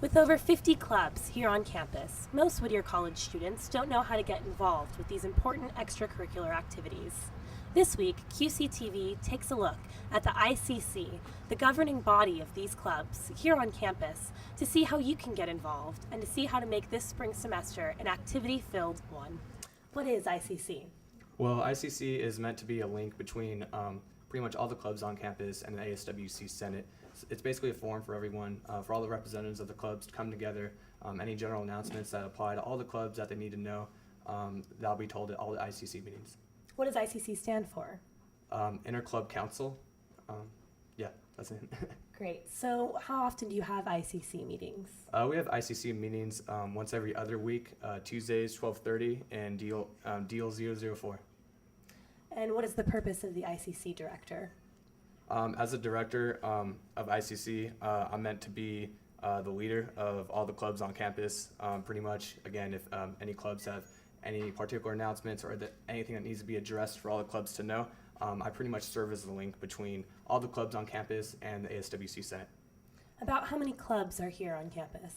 With over 50 clubs here on campus, most Whittier College students don't know how to get involved with these important extracurricular activities. This week, QCTV takes a look at the ICC, the governing body of these clubs, here on campus, to see how you can get involved and to see how to make this spring semester an activity-filled one. What is ICC? Well, ICC is meant to be a link between pretty much all the clubs on campus and the ASWC Senate. It's basically a forum for everyone, for all the representatives of the clubs to come together. Any general announcements that apply to all the clubs that they need to know, that'll be told at all the ICC meetings. What does ICC stand for? Inter-Club Council. Yeah, that's it. Great. So how often do you have ICC meetings? We have ICC meetings once every other week, Tuesdays, 12:30, and deal 004. And what is the purpose of the ICC director? As a director of ICC, I'm meant to be the leader of all the clubs on campus. Pretty much, again, if any clubs have any particular announcements or anything that needs to be addressed for all the clubs to know, I pretty much serve as the link between all the clubs on campus and the ASWC Senate. About how many clubs are here on campus?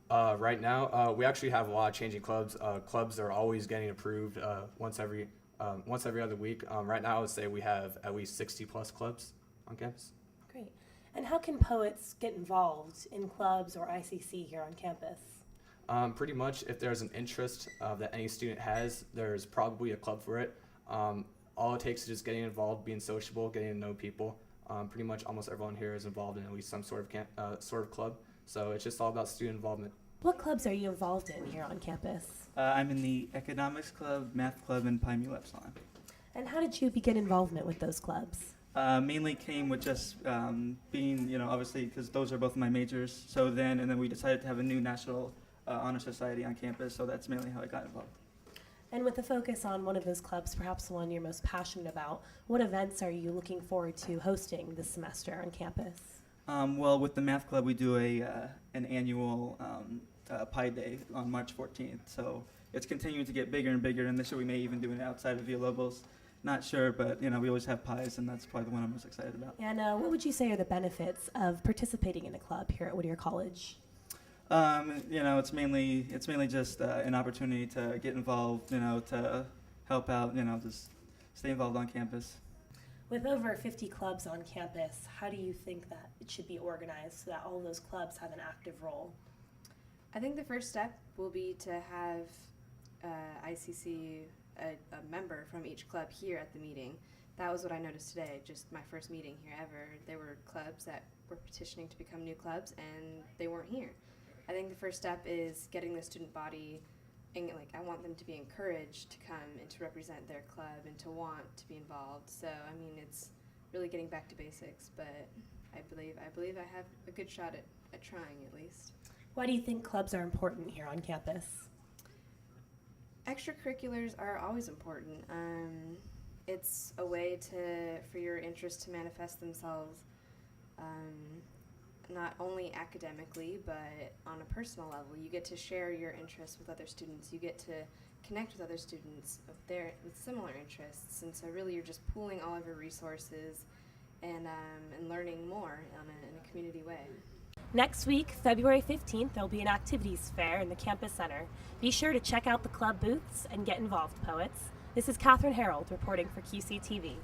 Right now, we actually have a lot of changing clubs. Clubs are always getting approved once every other week. Right now, I would say we have at least 60 plus clubs on campus. Great. And how can poets get involved in clubs or ICC here on campus? Pretty much, if there's an interest that any student has, there's probably a club for it. All it takes is just getting involved, being sociable, getting to know people. Pretty much almost everyone here is involved in at least some sort of club. So it's just all about student involvement. What clubs are you involved in here on campus? I'm in the Economics Club, Math Club, and Pi Mu Epsilon. And how did you begin involvement with those clubs? Mainly came with just being, obviously, because those are both my majors. So then we decided to have a new National Honor Society on campus, so that's mainly how I got involved. And with a focus on one of those clubs, perhaps the one you're most passionate about, what events are you looking forward to hosting this semester on campus? Well, with the Math Club, we do an annual Pi Day on March 14th. So it's continuing to get bigger and bigger, and this year we may even do it outside of Villalobos. Not sure, but we always have pies, and that's probably the one I'm most excited about. And what would you say are the benefits of participating in a club here at Whittier College? It's mainly just an opportunity to get involved, to help out, just stay involved on campus. With over 50 clubs on campus, how do you think that it should be organized so that all of those clubs have an active role? I think the first step will be to have ICC, a member from each club here at the meeting. That was what I noticed today, just my first meeting here ever. There were clubs that were petitioning to become new clubs, and they weren't here. I think the first step is getting the student body, and I want them to be encouraged to come and to represent their club and to want to be involved. So it's really getting back to basics, but I believe I have a good shot at trying at least. Why do you think clubs are important here on campus? Extracurriculars are always important. It's a way for your interests to manifest themselves, not only academically, but on a personal level. You get to share your interests with other students. You get to connect with other students with similar interests. And so really you're just pooling all of your resources and learning more in a community way. Next week, February 15th, there'll be an activities fair in the campus center. Be sure to check out the club booths and get involved, poets. This is Catherine Harold reporting for QCTV.